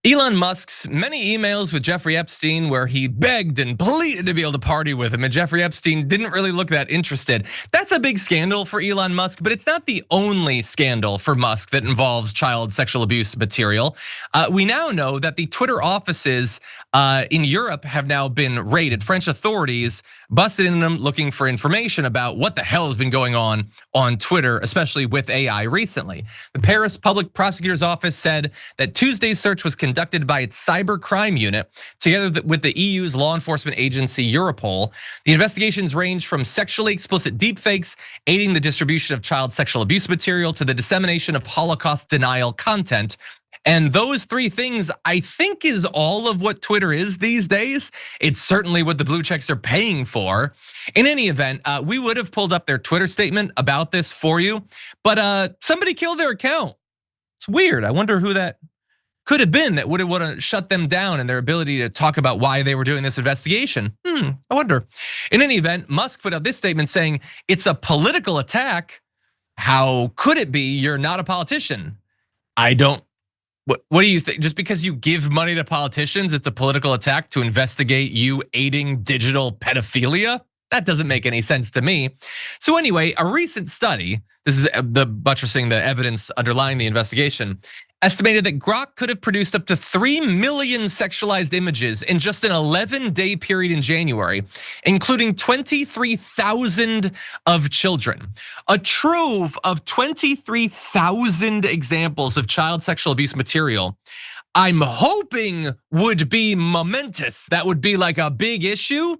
Elon Musk's many emails with Jeffrey Epstein where he begged and pleaded to be able to party with him, and Jeffrey Epstein didn't really look that interested. That's a big scandal for Elon Musk, but it's not the only scandal for Musk that involves child sexual abuse material. We now know that the Twitter offices in Europe have now been raided. French authorities busted in them looking for information about what the hell has been going on Twitter, especially with AI recently. The Paris Public Prosecutor's Office said that Tuesday's search was conducted by its cybercrime unit together with the EU's law enforcement agency Europol. The investigations range from sexually explicit deepfakes, aiding the distribution of child sexual abuse material, to the dissemination of Holocaust denial content. And those three things, I think, is all of what Twitter is these days. It's certainly what the blue checks are paying for. In any event, we would have pulled up their Twitter statement about this for you, but somebody killed their account. It's weird. I wonder who that could have been that would have shut them down in their ability to talk about why they were doing this investigation. I wonder. In any event, Musk put out this statement saying it's a political attack. How could it be? You're not a politician. I don't. What do you think? Just because you give money to politicians, it's a political attack to investigate you aiding digital pedophilia? That doesn't make any sense to me. So anyway, a recent study, this is the buttressing the evidence underlying the investigation, estimated that Grok could have produced up to 3 million sexualized images in just an 11-day period in January, including 23,000 of children. A trove of 23,000 examples of child sexual abuse material, I'm hoping would be momentous. That would be like a big issue,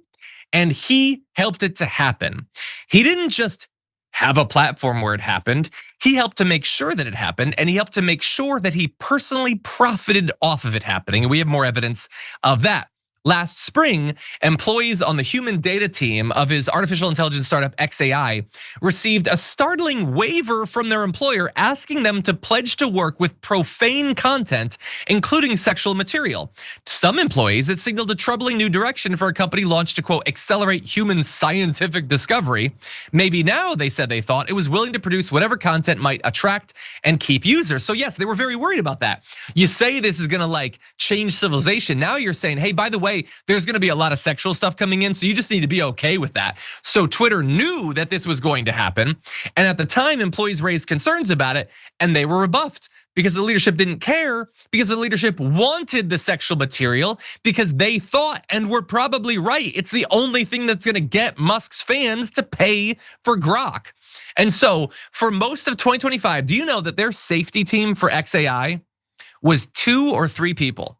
and he helped it to happen. He didn't just have a platform where it happened. He helped to make sure that it happened, and he helped to make sure that he personally profited off of it happening. And we have more evidence of that. Last spring, employees on the human data team of his artificial intelligence startup XAI received a startling waiver from their employer asking them to pledge to work with profane content, including sexual material. To some employees, it signaled a troubling new direction for a company launched to, quote, accelerate human scientific discovery. Maybe now, they said they thought, it was willing to produce whatever content might attract and keep users. So yes, they were very worried about that. You say this is gonna like change civilization. Now you're saying, hey, by the way, there's gonna be a lot of sexual stuff coming in, so you just need to be okay with that. So Twitter knew that this was going to happen. And at the time, employees raised concerns about it and they were rebuffed because the leadership didn't care, because the leadership wanted the sexual material, because they thought, and were probably right, it's the only thing that's gonna get Musk's fans to pay for Grok. And so for most of 2025, do you know that their safety team for XAI was 2 or 3 people?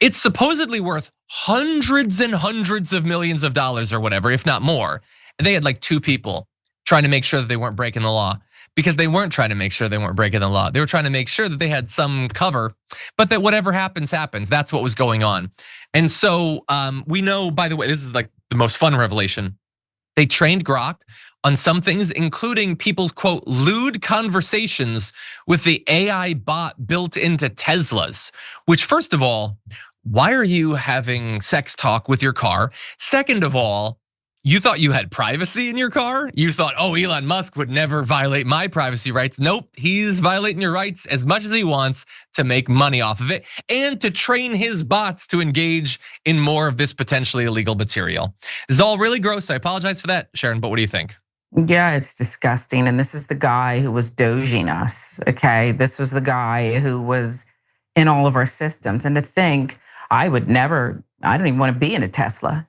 It's supposedly worth hundreds and hundreds of millions of dollars or whatever, if not more. They had like 2 people trying to make sure that they weren't breaking the law, because they weren't trying to make sure they weren't breaking the law. They were trying to make sure that they had some cover, but that whatever happens, happens. That's what was going on. And so we know, by the way, this is like the most fun revelation. They trained Grok on some things, including people's, quote, lewd conversations with the AI bot built into Teslas, which, first of all, why are you having sex talk with your car? Second of all, you thought you had privacy in your car? You thought, oh, Elon Musk would never violate my privacy rights. Nope, he's violating your rights as much as he wants to make money off of it and to train his bots to engage in more of this potentially illegal material. This is all really gross. I apologize for that, Sharon, but what do you think? Yeah, it's disgusting. And this is the guy who was doging us, okay? This was the guy who was in all of our systems. And to think, I don't even want to be in a Tesla,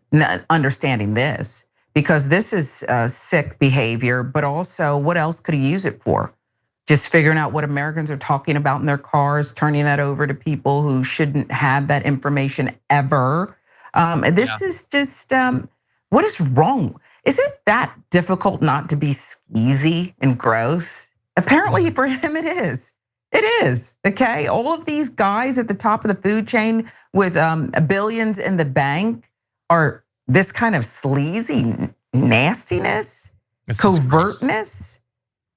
understanding this, because this is sick behavior, but also what else could he use it for? Just figuring out what Americans are talking about in their cars, turning that over to people who shouldn't have that information ever. This is just, what is wrong? Is it that difficult not to be skeezy and gross? Apparently for him it is. It is, okay? All of these guys at the top of the food chain with billions in the bank are this kind of sleazy nastiness, covertness.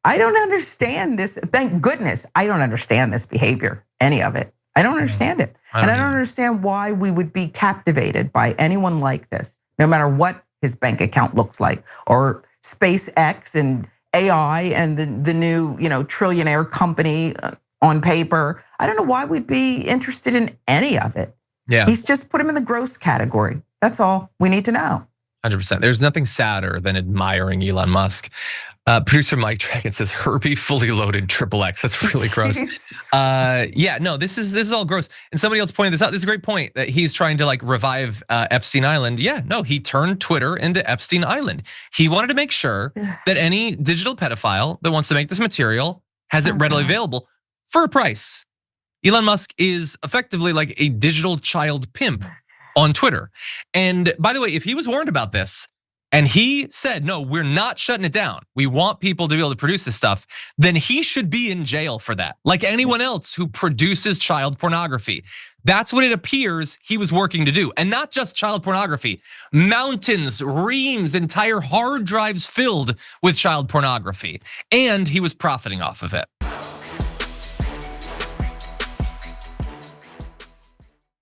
I don't understand this. Thank goodness I don't understand this behavior, any of it. I don't understand it. And I don't understand why we would be captivated by anyone like this, no matter what his bank account looks like, or SpaceX and AI and the new trillionaire company on paper. I don't know why we'd be interested in any of it. Yeah. He's just put him in the gross category. That's all we need to know. 100%. There's nothing sadder than admiring Elon Musk. Producer Mike Dragon says Herbie fully loaded XXX. That's really gross. Yeah, no, this is all gross. And somebody else pointed this out. This is a great point that he's trying to like revive Epstein Island. Yeah, no, he turned Twitter into Epstein Island. He wanted to make sure that any digital pedophile that wants to make this material has it readily available for a price. Elon Musk is effectively like a digital child pimp on Twitter. And by the way, if he was warned about this and he said, no, we're not shutting it down, we want people to be able to produce this stuff, then he should be in jail for that. Like anyone else who produces child pornography. That's what it appears he was working to do. And not just child pornography, mountains, reams, entire hard drives filled with child pornography. And he was profiting off of it.